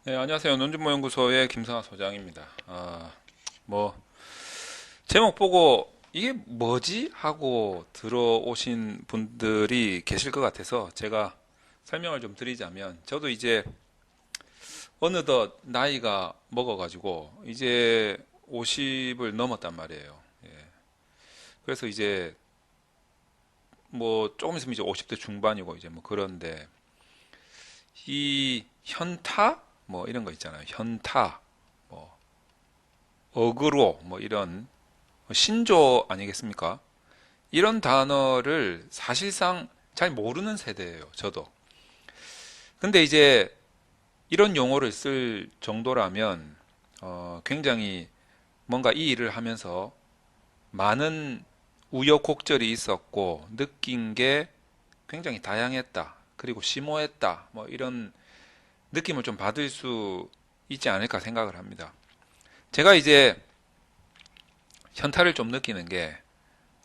네, 안녕하세요. 논준모연구소의 김성하 소장입니다. 뭐, 제목 보고 이게 뭐지? 하고 들어오신 분들이 계실 것 같아서 제가 설명을 좀 드리자면, 저도 이제 어느덧 나이가 먹어가지고, 이제 50을 넘었단 말이에요. 예. 그래서 이제 뭐, 조금 있으면 이제 50대 중반이고, 이제 뭐 그런데, 이 현타? 뭐 이런 거 있잖아요. 현타, 뭐, 어그로, 뭐 이런 신조 아니겠습니까? 이런 단어를 사실상 잘 모르는 세대예요, 저도. 근데 이제 이런 용어를 쓸 정도라면 굉장히 뭔가 이 일을 하면서 많은 우여곡절이 있었고 느낀 게 굉장히 다양했다. 그리고 심오했다. 뭐 이런 느낌을 좀 받을 수 있지 않을까 생각을 합니다. 제가 이제 현타를 좀 느끼는 게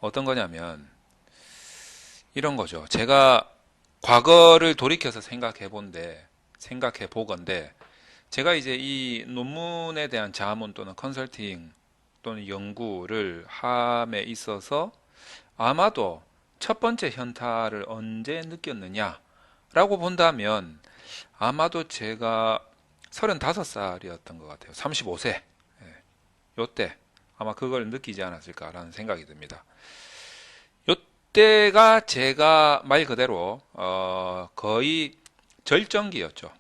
어떤 거냐면 이런 거죠. 제가 과거를 돌이켜서 생각해 보건데, 제가 이제 이 논문에 대한 자문 또는 컨설팅 또는 연구를 함에 있어서 아마도 첫 번째 현타를 언제 느꼈느냐라고 본다면 아마도 제가 35살이었던 것 같아요. 35세. 요때 아마 그걸 느끼지 않았을까라는 생각이 듭니다. 요때가 제가 말 그대로 거의 절정기였죠.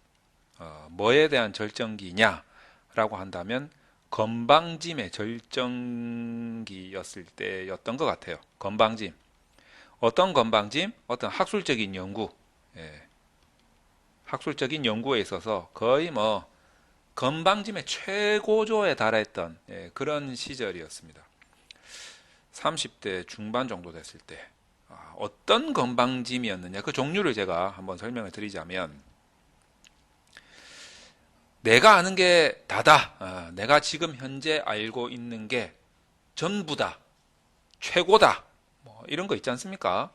뭐에 대한 절정기냐라고 한다면 건방짐의 절정기였을 때였던 것 같아요. 건방짐. 어떤 건방짐? 어떤 학술적인 연구. 예, 학술적인 연구에 있어서 거의 뭐 건방짐의 최고조에 달했던 그런 시절이었습니다. 30대 중반 정도 됐을 때 어떤 건방짐이었느냐 그 종류를 제가 한번 설명을 드리자면 내가 아는 게 다다. 내가 지금 현재 알고 있는 게 전부다. 최고다. 뭐 이런 거 있지 않습니까?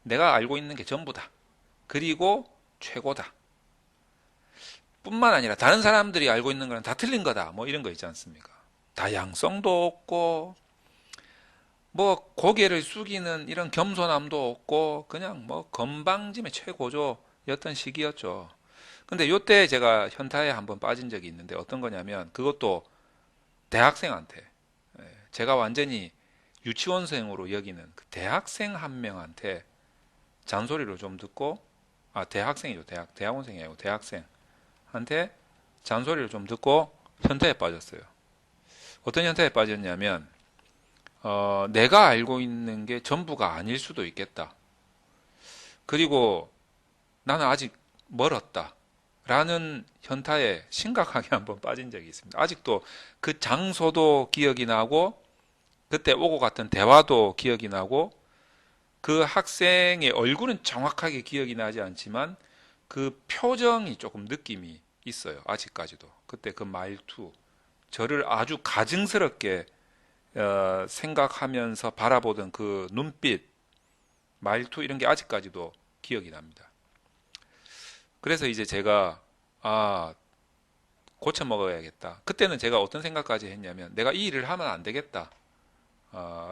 내가 알고 있는 게 전부다. 그리고 최고다. 뿐만 아니라 다른 사람들이 알고 있는 거는 다 틀린 거다. 뭐 이런 거 있지 않습니까? 다양성도 없고 뭐 고개를 숙이는 이런 겸손함도 없고 그냥 뭐 건방짐의 최고조였던 시기였죠. 근데 요때 제가 현타에 한번 빠진 적이 있는데 어떤 거냐면 그것도 대학생한테 제가 완전히 유치원생으로 여기는 그 대학생 한 명한테 잔소리를 좀 듣고 대학생이죠. 대학원생이 아니고 대학생한테 잔소리를 좀 듣고 현타에 빠졌어요. 어떤 현타에 빠졌냐면 내가 알고 있는 게 전부가 아닐 수도 있겠다. 그리고 나는 아직 멀었다. 라는 현타에 심각하게 한번 빠진 적이 있습니다. 아직도 그 장소도 기억이 나고, 그때 오고 갔던 대화도 기억이 나고, 그 학생의 얼굴은 정확하게 기억이 나지 않지만, 그 표정이 조금 느낌이 있어요. 아직까지도. 그때 그 말투. 저를 아주 가증스럽게 생각하면서 바라보던 그 눈빛, 말투 이런 게 아직까지도 기억이 납니다. 그래서 이제 제가 아 고쳐 먹어야겠다. 그때는 제가 어떤 생각까지 했냐면 내가 이 일을 하면 안 되겠다.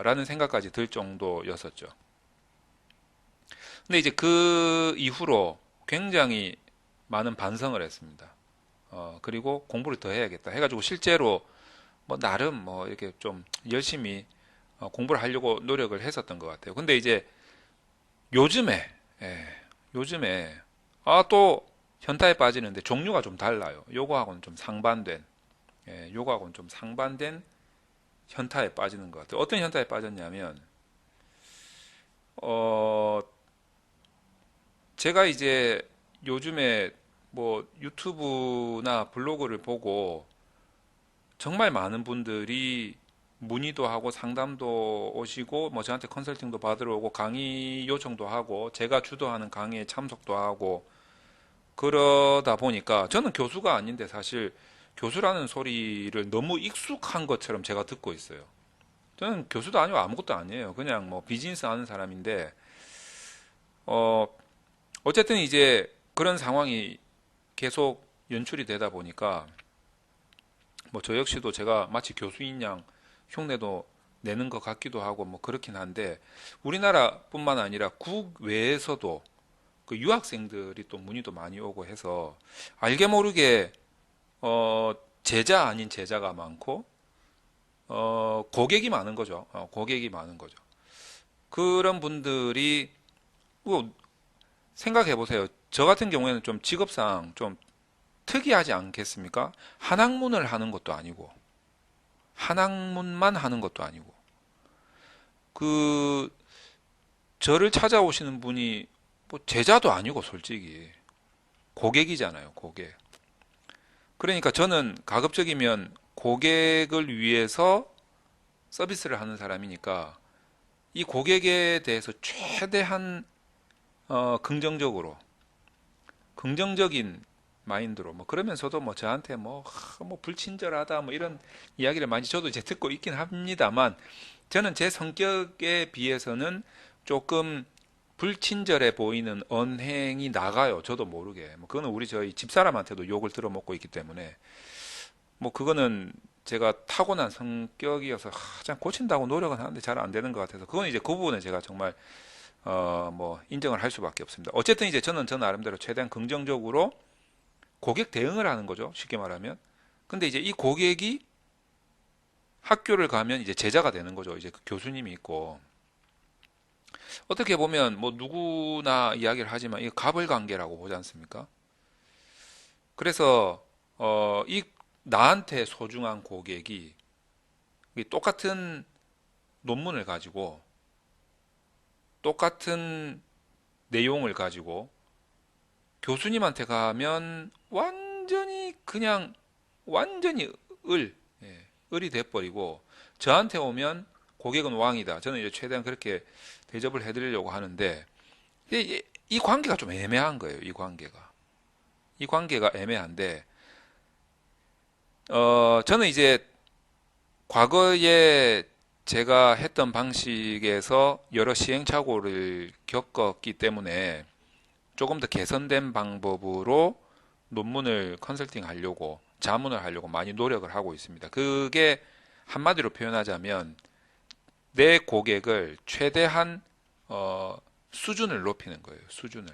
라는 생각까지 들 정도였었죠. 근데 이제 그 이후로 굉장히 많은 반성을 했습니다. 그리고 공부를 더 해야겠다. 해가지고 실제로 뭐 나름 뭐 이렇게 좀 열심히 공부를 하려고 노력을 했었던 것 같아요. 근데 이제 요즘에 예, 요즘에 또 현타에 빠지는데 종류가 좀 달라요. 요거하고는 좀 상반된 요거하고는 좀 상반된 현타에 빠지는 것 같아요. 어떤 현타에 빠졌냐면 어 제가 이제 요즘에 뭐 유튜브나 블로그를 보고 정말 많은 분들이 문의도 하고 상담도 오시고 뭐 저한테 컨설팅도 받으러 오고 강의 요청도 하고 제가 주도하는 강의에 참석도 하고 그러다 보니까 저는 교수가 아닌데 사실 교수라는 소리를 너무 익숙한 것처럼 제가 듣고 있어요. 저는 교수도 아니고 아무것도 아니에요. 그냥 뭐 비즈니스 하는 사람인데 어 어쨌든 이제 그런 상황이 계속 연출이 되다 보니까 뭐 저 역시도 제가 마치 교수인 양 흉내도 내는 것 같기도 하고 뭐 그렇긴 한데, 우리나라뿐만 아니라 국외에서도 그 유학생들이 또 문의도 많이 오고 해서 알게 모르게 제자 아닌 제자가 많고 고객이 많은 거죠. 고객이 많은 거죠. 그런 분들이 뭐 생각해 보세요. 저 같은 경우에는 좀 직업상 좀 특이하지 않겠습니까? 한학문을 하는 것도 아니고 한학문만 하는 것도 아니고 그 저를 찾아오시는 분이 뭐 제자도 아니고 솔직히 고객이잖아요, 고객. 그러니까 저는 가급적이면 고객을 위해서 서비스를 하는 사람이니까 이 고객에 대해서 최대한 긍정적으로, 긍정적인 마인드로 뭐 그러면서도 뭐 저한테 뭐 불친절하다 뭐 이런 이야기를 많이 저도 이제 듣고 있긴 합니다만, 저는 제 성격에 비해서는 조금 불친절해 보이는 언행이 나가요. 저도 모르게. 뭐 그거는 우리 저희 집사람한테도 욕을 들어먹고 있기 때문에 뭐 그거는 제가 타고난 성격이어서 참 고친다고 노력은 하는데 잘 안 되는 것 같아서, 그건 이제 그 부분은 제가 정말 뭐 인정을 할 수밖에 없습니다. 어쨌든 이제 저는 저 나름대로 최대한 긍정적으로 고객 대응을 하는 거죠. 쉽게 말하면. 근데 이제 이 고객이 학교를 가면 이제 제자가 되는 거죠. 이제 그 교수님이 있고, 어떻게 보면 뭐 누구나 이야기를 하지만 이 갑을 관계라고 보지 않습니까? 그래서 이 나한테 소중한 고객이 이 똑같은 논문을 가지고 똑같은 내용을 가지고 교수님한테 가면 완전히 그냥 완전히 을, 예, 을이 돼버리고, 저한테 오면 고객은 왕이다. 저는 이제 최대한 그렇게 대접을 해드리려고 하는데 이 관계가 좀 애매한 거예요. 이 관계가 애매한데 저는 이제 과거에 제가 했던 방식에서 여러 시행착오를 겪었기 때문에 조금 더 개선된 방법으로 논문을 컨설팅 하려고, 자문을 하려고 많이 노력을 하고 있습니다. 그게 한마디로 표현하자면 내 고객을 최대한 수준을 높이는 거예요. 수준을.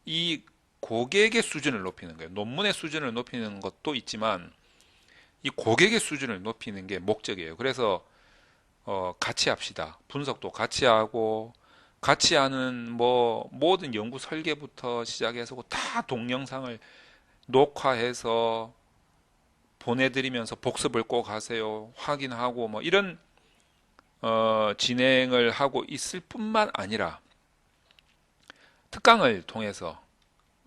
이 고객의 수준을 높이는 거예요. 논문의 수준을 높이는 것도 있지만 이 고객의 수준을 높이는 게 목적이에요. 그래서 같이 합시다. 분석도 같이 하고, 같이 하는 뭐 모든 연구 설계부터 시작해서 다 동영상을 녹화해서 보내드리면서 복습을 꼭 하세요. 확인하고 뭐 이런 진행을 하고 있을 뿐만 아니라 특강을 통해서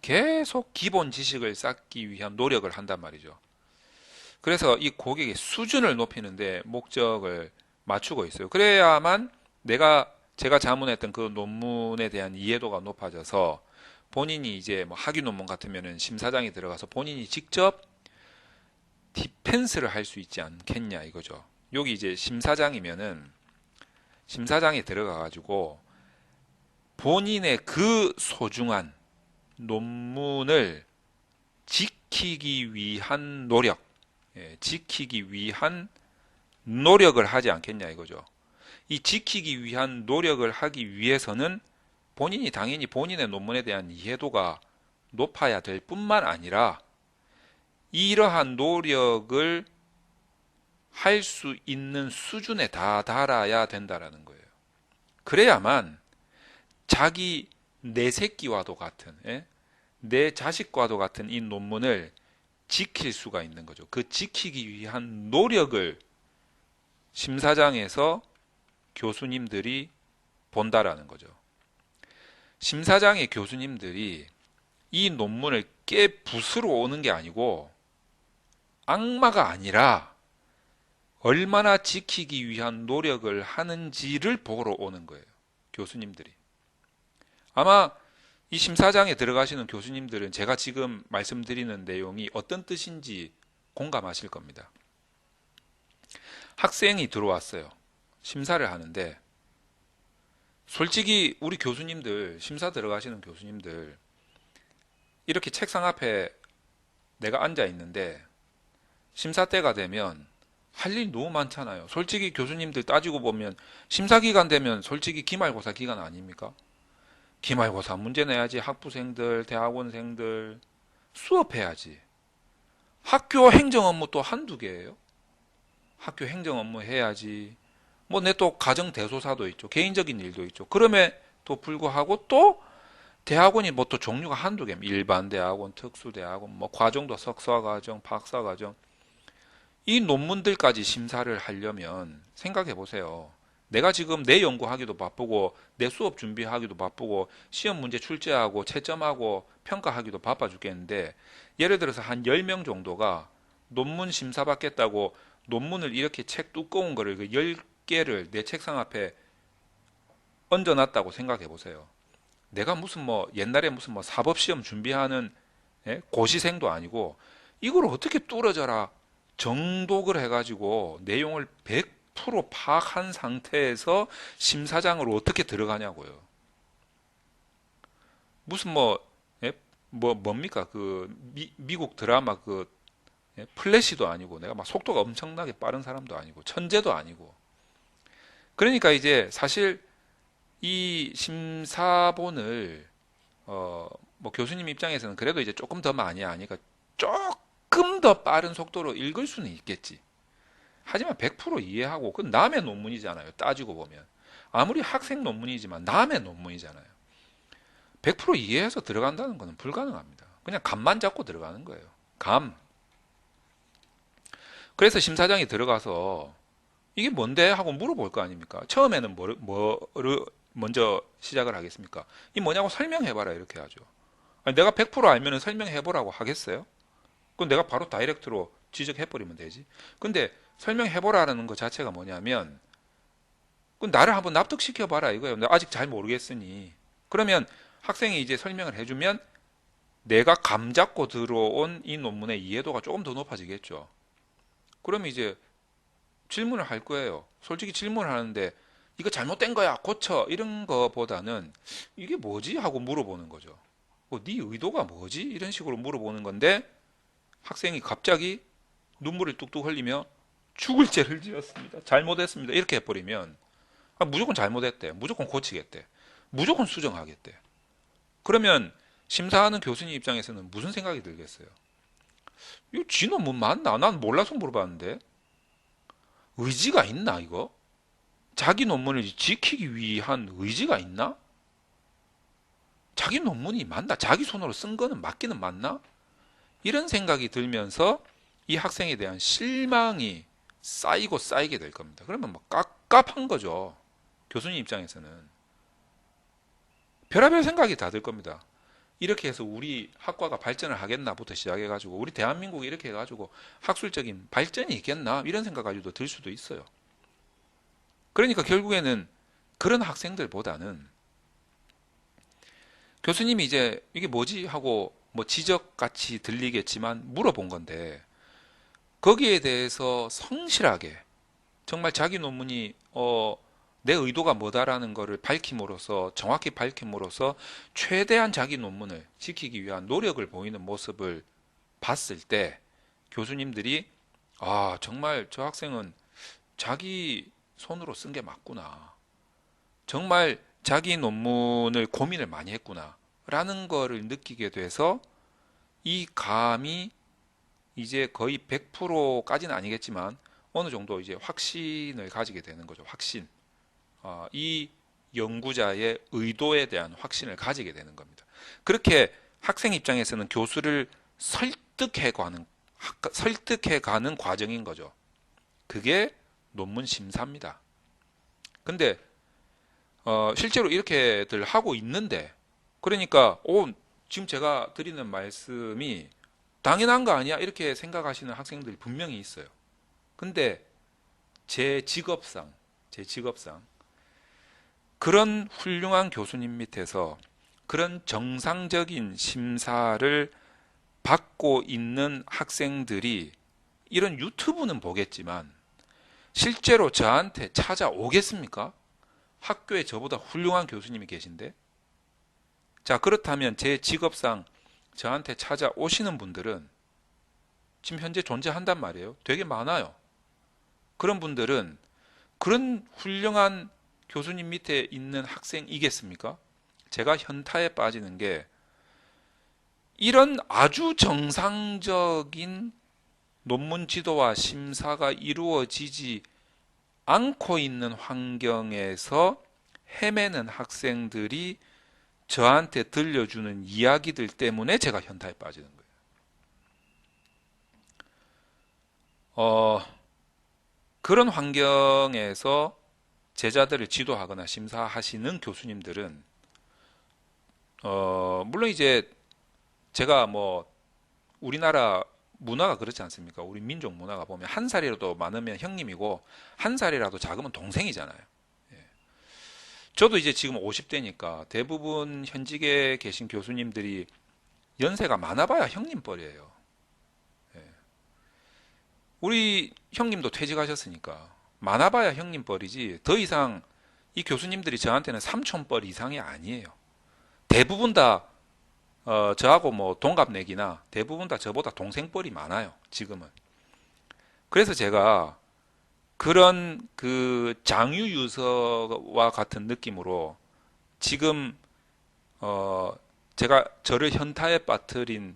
계속 기본 지식을 쌓기 위한 노력을 한단 말이죠. 그래서 이 고객의 수준을 높이는데 목적을 맞추고 있어요. 그래야만 제가 자문했던 그 논문에 대한 이해도가 높아져서 본인이 이제 뭐 학위 논문 같으면은 심사장이 들어가서 본인이 직접 디펜스를 할 수 있지 않겠냐 이거죠. 여기 이제 심사장이면은 심사장이 들어가 가지고 본인의 그 소중한 논문을 지키기 위한 노력, 지키기 위한 노력을 하지 않겠냐 이거죠. 이 지키기 위한 노력을 하기 위해서는 본인이 당연히 본인의 논문에 대한 이해도가 높아야 될 뿐만 아니라 이러한 노력을 할 수 있는 수준에 다 달아야 된다라는 거예요. 그래야만 자기 내 새끼와도 같은, 내 자식과도 같은 이 논문을 지킬 수가 있는 거죠. 그 지키기 위한 노력을 심사장에서 교수님들이 본다라는 거죠. 심사장의 교수님들이 이 논문을 깨부수러 오는 게 아니고 악마가 아니라 얼마나 지키기 위한 노력을 하는지를 보러 오는 거예요. 교수님들이. 아마 이 심사장에 들어가시는 교수님들은 제가 지금 말씀드리는 내용이 어떤 뜻인지 공감하실 겁니다. 학생이 들어왔어요. 심사를 하는데 솔직히 우리 교수님들, 심사 들어가시는 교수님들 이렇게 책상 앞에 내가 앉아 있는데 심사 때가 되면 할 일이 너무 많잖아요. 솔직히 교수님들 따지고 보면 심사 기간 되면 솔직히 기말고사 기간 아닙니까? 기말고사 문제 내야지. 학부생들, 대학원생들 수업해야지. 학교 행정 업무 또 한두 개예요. 학교 행정 업무 해야지. 뭐 내 또 가정 대소사도 있죠. 개인적인 일도 있죠. 그럼에도 불구하고 또 대학원이 뭐 또 종류가 한두 개. 일반 대학원, 특수 대학원, 뭐 과정도 석사 과정, 박사 과정. 이 논문들까지 심사를 하려면 생각해 보세요. 내가 지금 내 연구하기도 바쁘고 내 수업 준비하기도 바쁘고 시험 문제 출제하고 채점하고 평가하기도 바빠 죽겠는데, 예를 들어서 한 10명 정도가 논문 심사 받겠다고 논문을 이렇게 책 두꺼운 거를 그 10개를 내 책상 앞에 얹어놨다고 생각해 보세요. 내가 무슨 뭐 옛날에 무슨 뭐 사법시험 준비하는 고시생도 아니고 이걸 어떻게 뚫어져라 정독을 해가지고 내용을 100% 파악한 상태에서 심사장으로 어떻게 들어가냐고요. 무슨 뭐, 뭡니까? 그, 미국 드라마 그, 플래시도 아니고, 내가 막 속도가 엄청나게 빠른 사람도 아니고, 천재도 아니고. 그러니까 이제 사실 이 심사본을, 뭐 교수님 입장에서는 그래도 이제 조금 더 많이 아니까 조금 더 빠른 속도로 읽을 수는 있겠지. 하지만 100% 이해하고, 그건 남의 논문이잖아요. 따지고 보면. 아무리 학생 논문이지만 남의 논문이잖아요. 100% 이해해서 들어간다는 것은 불가능합니다. 그냥 감만 잡고 들어가는 거예요. 감. 그래서 심사장이 들어가서 이게 뭔데? 하고 물어볼 거 아닙니까? 처음에는 뭐를 먼저 시작을 하겠습니까? 이 뭐냐고 설명해봐라 이렇게 하죠. 아니, 내가 100% 알면 설명해보라고 하겠어요? 그럼 내가 바로 다이렉트로 지적해버리면 되지. 근데 설명해보라는 것 자체가 뭐냐면, 그 나를 한번 납득시켜봐라 이거예요. 나 아직 잘 모르겠으니. 그러면 학생이 이제 설명을 해주면 내가 감 잡고 들어온 이 논문의 이해도가 조금 더 높아지겠죠. 그러면 이제 질문을 할 거예요. 솔직히 질문을 하는데 이거 잘못된 거야 고쳐 이런 거보다는 이게 뭐지 하고 물어보는 거죠. 네 의도가 뭐지 이런 식으로 물어보는 건데, 학생이 갑자기 눈물을 뚝뚝 흘리며 죽을 죄를 지었습니다, 잘못했습니다 이렇게 해버리면 무조건 잘못했대, 무조건 고치겠대, 무조건 수정하겠대. 그러면 심사하는 교수님 입장에서는 무슨 생각이 들겠어요? 이거 지 논문 맞나? 난 몰라서 물어봤는데. 의지가 있나 이거? 자기 논문을 지키기 위한 의지가 있나? 자기 논문이 맞나? 자기 손으로 쓴 거는 맞기는 맞나? 이런 생각이 들면서 이 학생에 대한 실망이 쌓이고 쌓이게 될 겁니다. 그러면 뭐 깝깝한 거죠. 교수님 입장에서는. 별의별 생각이 다 들 겁니다. 이렇게 해서 우리 학과가 발전을 하겠나부터 시작해가지고 우리 대한민국이 이렇게 해가지고 학술적인 발전이 있겠나 이런 생각 가지고 들 수도 있어요. 그러니까 결국에는 그런 학생들보다는 교수님이 이제 이게 뭐지 하고 뭐 지적같이 들리겠지만 물어본 건데, 거기에 대해서 성실하게 정말 자기 논문이 내 의도가 뭐다라는 것을 밝힘으로써, 정확히 밝힘으로써 최대한 자기 논문을 지키기 위한 노력을 보이는 모습을 봤을 때 교수님들이 정말 저 학생은 자기 손으로 쓴 게 맞구나, 정말 자기 논문을 고민을 많이 했구나 라는 거를 느끼게 돼서 이 감이 이제 거의 100%까지는 아니겠지만 어느 정도 이제 확신을 가지게 되는 거죠. 확신. 이 연구자의 의도에 대한 확신을 가지게 되는 겁니다. 그렇게 학생 입장에서는 교수를 설득해 가는 과정인 거죠. 그게 논문 심사입니다. 근데 실제로 이렇게들 하고 있는데, 그러니까 지금 제가 드리는 말씀이 당연한 거 아니야 이렇게 생각하시는 학생들이 분명히 있어요. 근데 제 직업상 그런 훌륭한 교수님 밑에서 그런 정상적인 심사를 받고 있는 학생들이 이런 유튜브는 보겠지만 실제로 저한테 찾아오겠습니까? 학교에 저보다 훌륭한 교수님이 계신데. 자, 그렇다면 제 직업상 저한테 찾아오시는 분들은 지금 현재 존재한단 말이에요. 되게 많아요. 그런 분들은 그런 훌륭한 교수님 밑에 있는 학생이겠습니까? 제가 현타에 빠지는 게 이런 아주 정상적인 논문 지도와 심사가 이루어지지 않고 있는 환경에서 헤매는 학생들이 저한테 들려주는 이야기들 때문에 제가 현타에 빠지는 거예요. 그런 환경에서 제자들을 지도하거나 심사하시는 교수님들은 물론 이제 제가 뭐 우리나라 문화가 그렇지 않습니까? 우리 민족 문화가 보면 한 살이라도 많으면 형님이고 한 살이라도 작으면 동생이잖아요. 저도 이제 지금 50대니까 대부분 현직에 계신 교수님들이 연세가 많아봐야 형님뻘이에요. 우리 형님도 퇴직하셨으니까 많아봐야 형님뻘이지 더 이상 이 교수님들이 저한테는 삼촌뻘 이상이 아니에요. 대부분 다 저하고 뭐 동갑내기나 대부분 다 저보다 동생뻘이 많아요. 지금은. 그래서 제가 그런 그 장유유서와 같은 느낌으로 지금 제가 저를 현타에 빠뜨린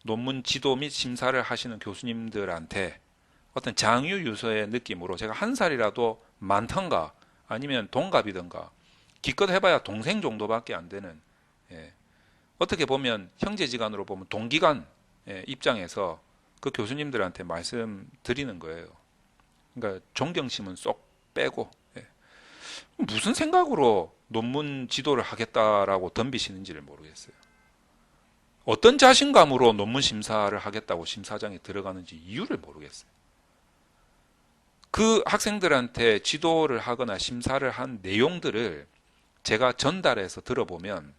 논문 지도 및 심사를 하시는 교수님들한테 어떤 장유유서의 느낌으로 제가 한 살이라도 많던가 아니면 동갑이던가 기껏 해봐야 동생 정도밖에 안 되는, 예, 어떻게 보면 형제지간으로 보면 동기간, 입장에서 그 교수님들한테 말씀드리는 거예요. 그러니까 존경심은 쏙 빼고, 무슨 생각으로 논문 지도를 하겠다라고 덤비시는지를 모르겠어요. 어떤 자신감으로 논문 심사를 하겠다고 심사장에 들어가는지 이유를 모르겠어요. 그 학생들한테 지도를 하거나 심사를 한 내용들을 제가 전달해서 들어보면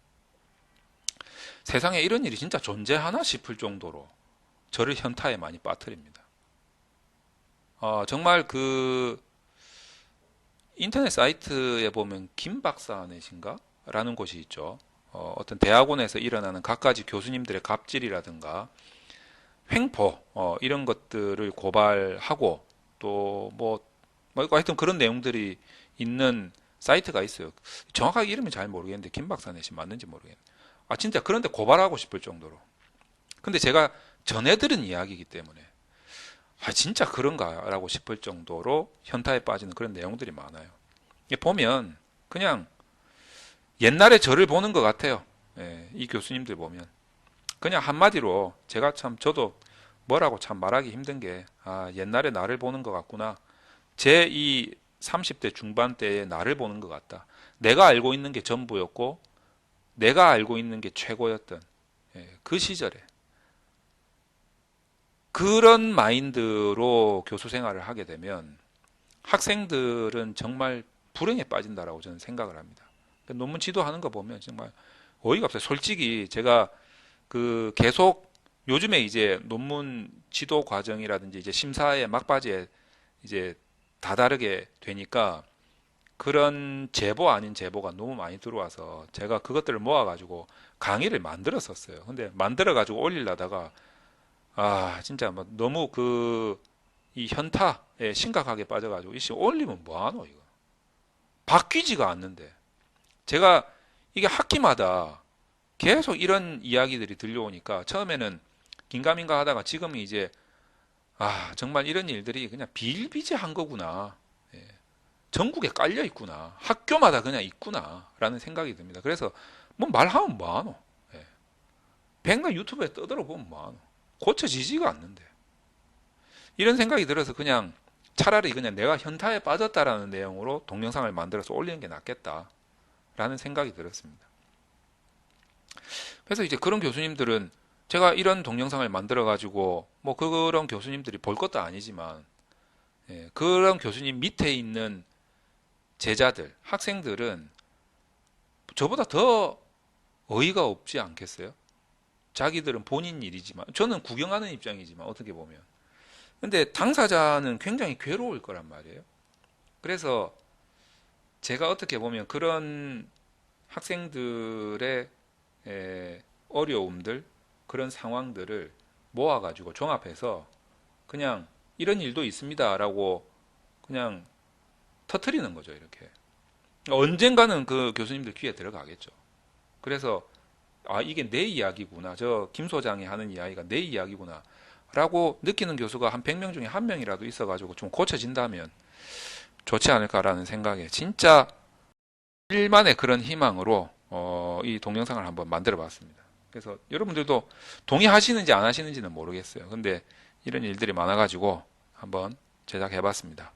세상에 이런 일이 진짜 존재하나 싶을 정도로 저를 현타에 많이 빠뜨립니다. 정말 그 인터넷 사이트에 보면 김 박사넷인가? 라는 곳이 있죠. 어떤 대학원에서 일어나는 갖가지 교수님들의 갑질이라든가 횡포, 이런 것들을 고발하고 또 뭐 하여튼 그런 내용들이 있는 사이트가 있어요. 정확하게 이름이 잘 모르겠는데 김 박사넷이 맞는지 모르겠는데, 진짜 그런데 고발하고 싶을 정도로. 근데 제가 전해 들은 이야기이기 때문에 진짜 그런가라고 싶을 정도로 현타에 빠지는 그런 내용들이 많아요. 이게 보면 그냥 옛날에 저를 보는 것 같아요. 이 교수님들 보면 그냥 한마디로 제가 참 저도 뭐라고 참 말하기 힘든 게 옛날에 나를 보는 것 같구나. 제 이 30대 중반대의 나를 보는 것 같다. 내가 알고 있는 게 전부였고 내가 알고 있는 게 최고였던, 그 시절에 그런 마인드로 교수 생활을 하게 되면 학생들은 정말 불행에 빠진다라고 저는 생각을 합니다. 논문 지도하는 거 보면 정말 어이가 없어요. 솔직히 제가 그 계속 요즘에 이제 논문 지도 과정이라든지 이제 심사의 막바지에 이제 다다르게 되니까 그런 제보 아닌 제보가 너무 많이 들어와서 제가 그것들을 모아가지고 강의를 만들었었어요. 근데 만들어가지고 올리려다가 진짜 뭐 너무 이 현타에 심각하게 빠져가지고 이씨 올리면 뭐하노 이거 바뀌지가 않는데 제가 이게 학기마다 계속 이런 이야기들이 들려오니까 처음에는 긴가민가 하다가 지금은 이제 정말 이런 일들이 그냥 비일비재한 거구나, 전국에 깔려 있구나, 학교마다 그냥 있구나 라는 생각이 듭니다. 그래서 뭐 말하면 뭐하노, 백날 유튜브에 떠들어 보면 뭐하노, 고쳐지지가 않는데 이런 생각이 들어서 그냥 차라리 그냥 내가 현타에 빠졌다라는 내용으로 동영상을 만들어서 올리는 게 낫겠다라는 생각이 들었습니다. 그래서 이제 그런 교수님들은 제가 이런 동영상을 만들어 가지고 뭐 그런 교수님들이 볼 것도 아니지만, 그런 교수님 밑에 있는 제자들, 학생들은 저보다 더 어이가 없지 않겠어요? 자기들은 본인 일이지만 저는 구경하는 입장이지만 어떻게 보면 근데 당사자는 굉장히 괴로울 거란 말이에요. 그래서 제가 어떻게 보면 그런 학생들의 어려움들, 그런 상황들을 모아가지고 종합해서 그냥 이런 일도 있습니다라고 그냥 터트리는 거죠, 이렇게. 언젠가는 그 교수님들 귀에 들어가겠죠. 그래서 아, 이게 내 이야기구나. 저 김 소장이 하는 이야기가 내 이야기구나. 라고 느끼는 교수가 한 100명 중에 한 명이라도 있어가지고 좀 고쳐진다면 좋지 않을까라는 생각에 진짜 일만의 그런 희망으로 이 동영상을 한번 만들어 봤습니다. 그래서 여러분들도 동의하시는지 안 하시는지는 모르겠어요. 근데 이런 일들이 많아가지고 한번 제작해 봤습니다.